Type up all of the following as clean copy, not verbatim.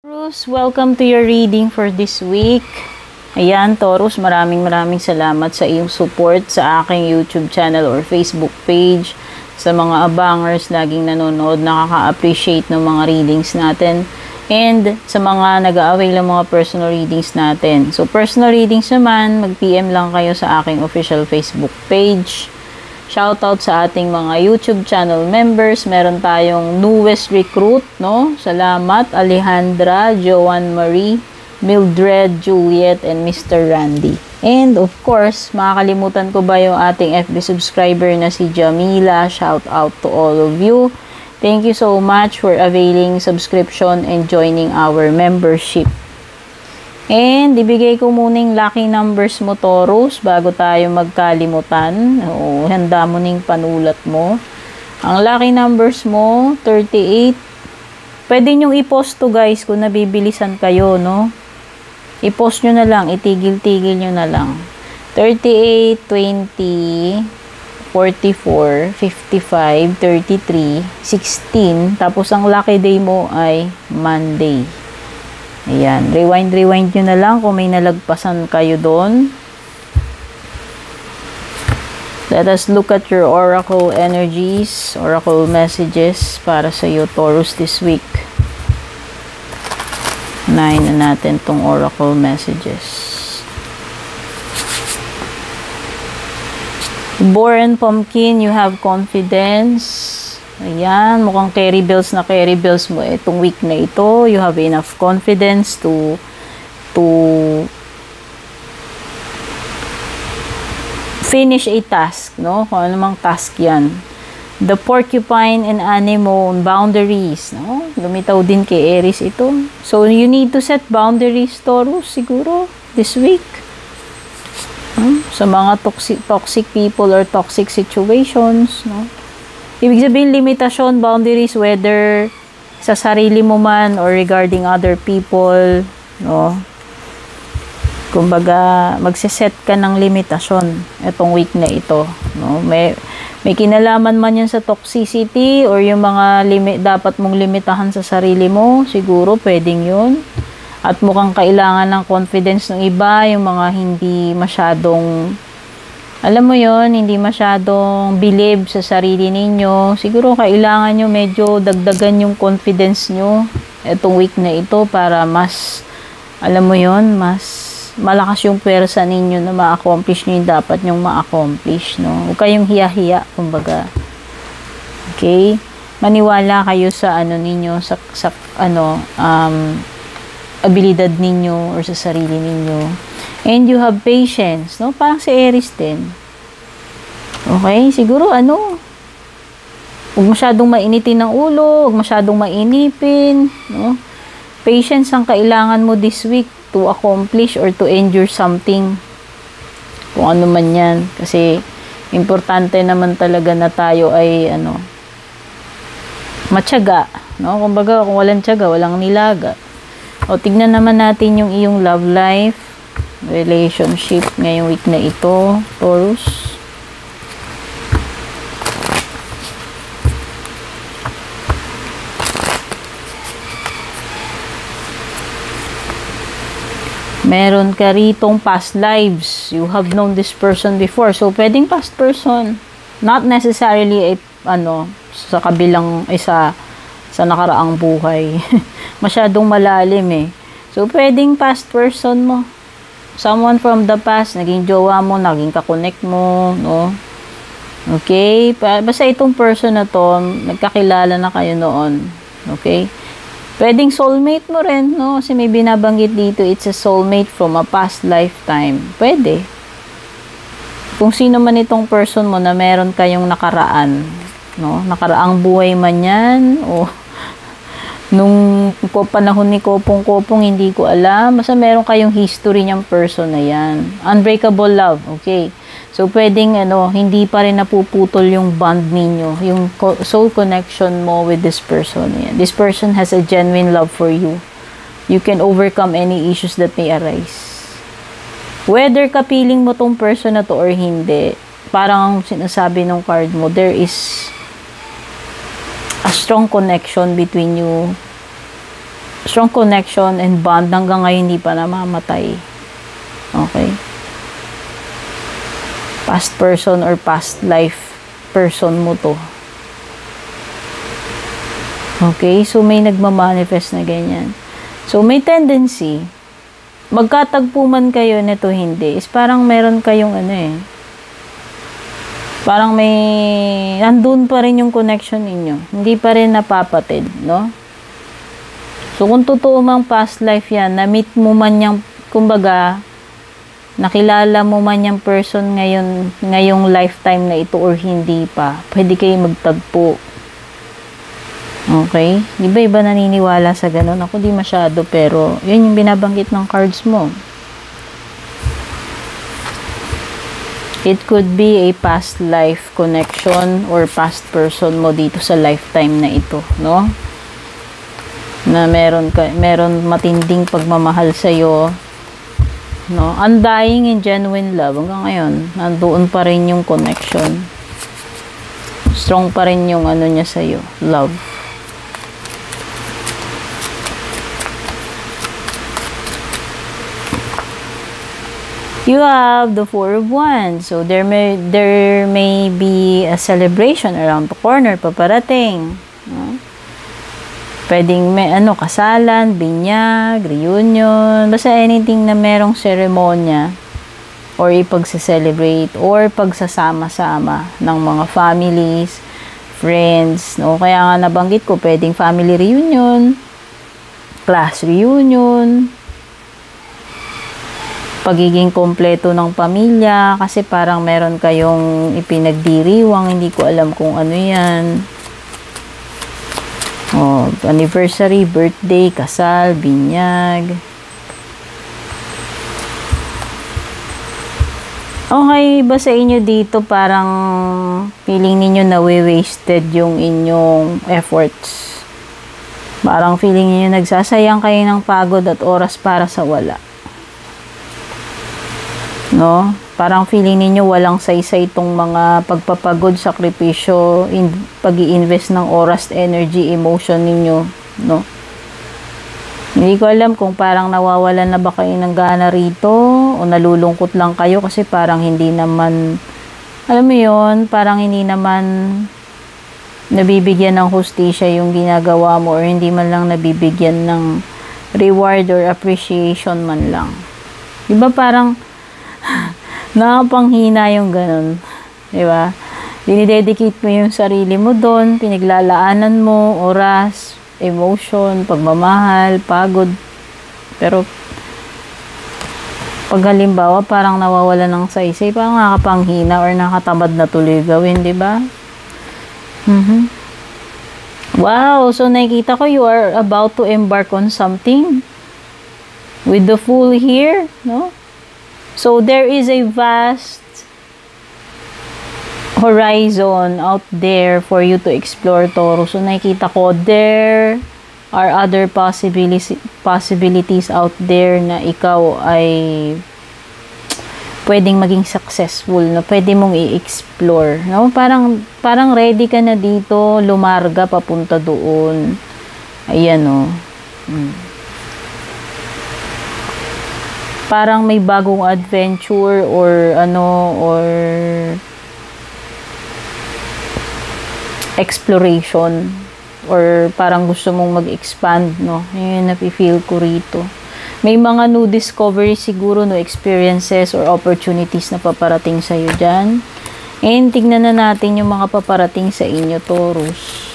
Taurus, welcome to your reading for this week. Ayan, Taurus, maraming salamat sa iyong support sa aking YouTube channel or Facebook page. Sa mga abangers, laging nanonood, nakaka-appreciate ng mga readings natin. And sa mga nag-a-avail ng mga personal readings natin. So, personal readings naman, mag-PM lang kayo sa aking official Facebook page. Shoutout sa ating mga YouTube channel members. Meron tayong newest recruit, no? Salamat, Alejandra, Joanne Marie, Mildred, Juliet, and Mr. Randy. And of course, makakalimutan ko ba yung ating FB subscriber na si Jamila? Shoutout to all of you. Thank you so much for availing subscription and joining our membership. And ibigay ko muning lucky numbers mo, Taurus, bago tayo magkalimutan. O, handa mo ning panulat mo. Ang lucky numbers mo, 38. Pwede nyong i-post to, guys, kung nabibilisan kayo, no? I-post nyo na lang, itigil-tigil nyo na lang. 38, 20, 44, 55, 33, 16. Tapos ang lucky day mo ay Monday. Ayan, rewind nyo na lang kung may nalagpasan kayo doon. Let us look at your oracle energies, oracle messages para sa iyo, Taurus, this week. Unahin na natin tong oracle messages. Born Pumpkin, you have confidence. Ayan, mukhang carry bills mo itong week na ito. You have enough confidence to finish a task, no? Kung ano mang task yan. The Porcupine and Anemone, boundaries, no? Lumitaw din kay Aries ito. So, you need to set boundaries, Taurus, siguro, this week. Sa mga toxic people or toxic situations, no? Ibig sabihin, limitasyon, boundaries, whether sa sarili mo man or regarding other people, no? Kumbaga, magsiset ka ng limitasyon itong week na ito, no? May kinalaman man yan sa toxicity or yung mga dapat mong limitahan sa sarili mo, siguro pwedeng yun. At mukhang kailangan ng confidence ng iba, yung mga hindi masyadong, alam mo yon, hindi masyadong believe sa sarili ninyo. Siguro kailangan nyo medyo dagdagan yung confidence nyo itong week na ito para mas, alam mo yon, mas malakas yung pwersa ninyo na ma-accomplish nyo yung dapat nyong ma-accomplish, no? Huwag kayong hiya-hiya, kumbaga. Okay? Maniwala kayo sa ano ninyo, sa abilidad ninyo or sa sarili ninyo. And you have patience, no? Parang si Aries din. Okay? Siguro, huwag masyadong mainitin ng ulo, huwag masyadong mainipin, no? Patience ang kailangan mo this week to accomplish or to endure something. Kung ano man yan. Kasi, importante naman talaga na tayo ay, matyaga, no? Kumbaga, kung walang tiyaga, walang nilaga. O, tignan naman natin yung iyong love life, relationship ngayong week na ito, Taurus. Meron ka ritong past lives. You have known this person before. So, pwedeng past person. Not necessarily sa kabilang, sa nakaraang buhay. Masyadong malalim eh. So, pwedeng past person mo. Someone from the past, naging jowa mo, naging kakonect mo, no? Okay? Basta itong person na to, nagkakilala na kayo noon. Okay? Pwedeng soulmate mo rin, no? Kasi may binabanggit dito, it's a soulmate from a past lifetime. Pwede. Kung sino man itong person mo na meron kayong nakaraan, no? Nakaraang buhay man yan, o nung panahon ni Kopong-Kopong, hindi ko alam. Basta meron kayong history niyang person na yan. Unbreakable love, okay? So, pwedeng, hindi pa rin napuputol yung bond ninyo, yung soul connection mo with this person. Yan. This person has a genuine love for you. You can overcome any issues that may arise. Whether kapiling mo tong person na to or hindi, parang sinasabi ng card mo, there is a strong connection between you strong connection and bond hanggang ngayon hindi pa namamatay. Okay? Past person or past life person mo to. Okay? So, may nagmamanifest na ganyan. So, may tendency, magkatagpo man kayo nito hindi, is parang meron kayong parang may, nandun pa rin yung connection ninyo. Hindi pa rin napapatid, no? So, kung totoo mang past life yan, na-meet mo man yung, kumbaga, nakilala mo man yung person ngayong lifetime na ito or hindi pa, pwede kayo magtagpo. Okay? Iba-iba naniniwala sa ganun. Ako di masyado, pero yun yung binabanggit ng cards mo. It could be a past life connection or past person mo dito sa lifetime na ito, no? Na meron matinding pagmamahal sa iyo, no? Undying and genuine love hanggang ngayon. Nandoon pa rin yung connection. Strong pa rin yung niya sa iyo, love. You have the Four of Wands. So, there may be a celebration around the corner, paparating. No? Pwedeng may kasalan, binyag, reunion, basta anything na merong seremonya or ipagse-celebrate or pagsasama-sama ng mga families, friends. No? Kaya nga nabanggit ko, pwedeng family reunion, class reunion, pagiging kompleto ng pamilya, kasi parang meron kayong ipinagdiriwang, hindi ko alam kung ano yan. Anniversary, birthday, kasal, binyag. Okay ba sa inyo dito, parang feeling ninyo na wasted yung inyong efforts? Parang feeling ninyo nagsasayang kayo ng pagod at oras para sa wala? No? Parang feeling niyo walang saysay itong mga pagpapagod, sakripisyo, pag-i-invest ng oras, energy, emotion ninyo, no? Hindi ko alam kung parang nawawalan na ba kayo ng gana rito o nalulungkot lang kayo kasi parang hindi naman, alam mo yun, parang hindi naman nabibigyan ng hustisya yung ginagawa mo or hindi man lang nabibigyan ng reward or appreciation man lang. Diba parang nakapanghina yung ganun. Diba? Dinidedicate mo yung sarili mo doon, pinaglalaanan mo, oras, emotion, pagmamahal, pagod. Pero, pag halimbawa, parang nawawala ng saysay, parang nakapanghina or nakatamad na tuloy gawin, diba? Wow! So, nakikita ko you are about to embark on something with the Fool here, no? So, there is a vast horizon out there for you to explore, Taurus. So, nakikita ko, there are other possibilities out there na ikaw ay pwedeng maging successful, na pwede mong i-explore. No? Parang ready ka na dito, lumarga papunta doon. Ayan, no? Parang may bagong adventure or exploration or parang gusto mong mag-expand, no? Yun napi-feel ko rito. May mga new discoveries siguro, no, experiences or opportunities na paparating sa iyo diyan. And tignan na natin yung mga paparating sa inyo, Taurus.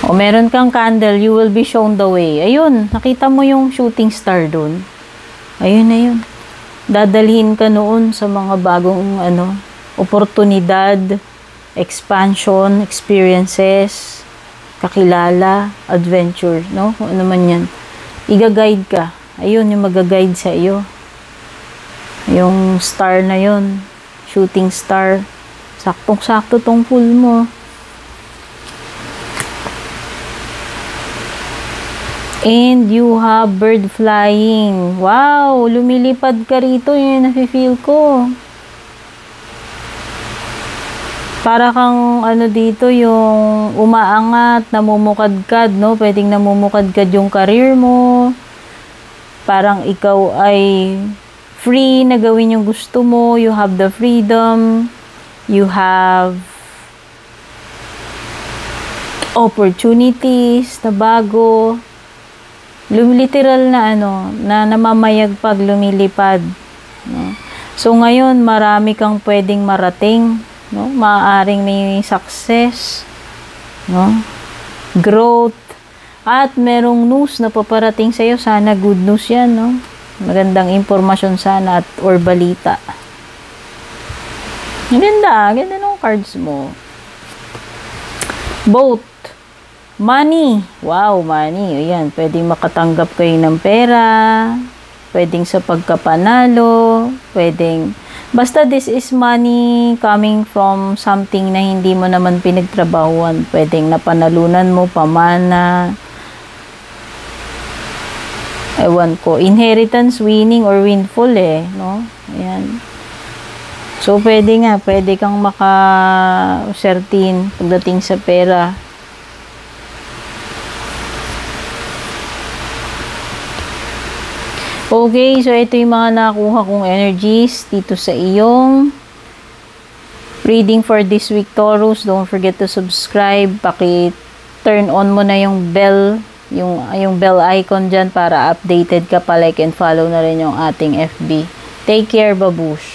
O meron kang candle, you will be shown the way. Ayun, nakita mo yung shooting star doon. Ayun na yun. Dadalhin ka noon sa mga bagong oportunidad, expansion, experiences, kakilala, adventure, no? Kung ano man yan. Iga-guide ka. Ayun, yung mag-guide sa iyo. Yung star na yun, shooting star. Saktong-sakto tong full mo. And you have bird flying. Wow! Lumilipad ka rito. Yun yung nafe-feel ko. Para kang ano dito, yung umaangat, namumukadkad, no? Pwedeng namumukadkad yung career mo. Parang ikaw ay free na gawin yung gusto mo. You have the freedom. You have opportunities na bago. Literal na ano, na namamayag pag lumilipad. No? So ngayon, marami kang pwedeng marating. No? Maaaring may success, no? Growth, at merong news na paparating sa'yo. Sana good news yan, no? Magandang impormasyon sana at or balita. Ganda ng cards mo. Both. Money. Wow, money. Ayan, pwedeng makatanggap kayo ng pera. Pwedeng sa pagkapanalo. Pwedeng basta this is money coming from something na hindi mo naman pinagtrabahuan. Pwedeng napanalunan mo, pamana. Ewan ko. Inheritance, winning, or windfall no? Ayan. So, pwede kang maka-certain pagdating sa pera. Okay, so ito yung mga nakuha kong energies dito sa iyong reading for this week, Taurus. Don't forget to subscribe. Paki-turn on mo na yung bell, yung bell icon dyan para updated ka pa. Like and follow na rin yung ating FB. Take care, babush!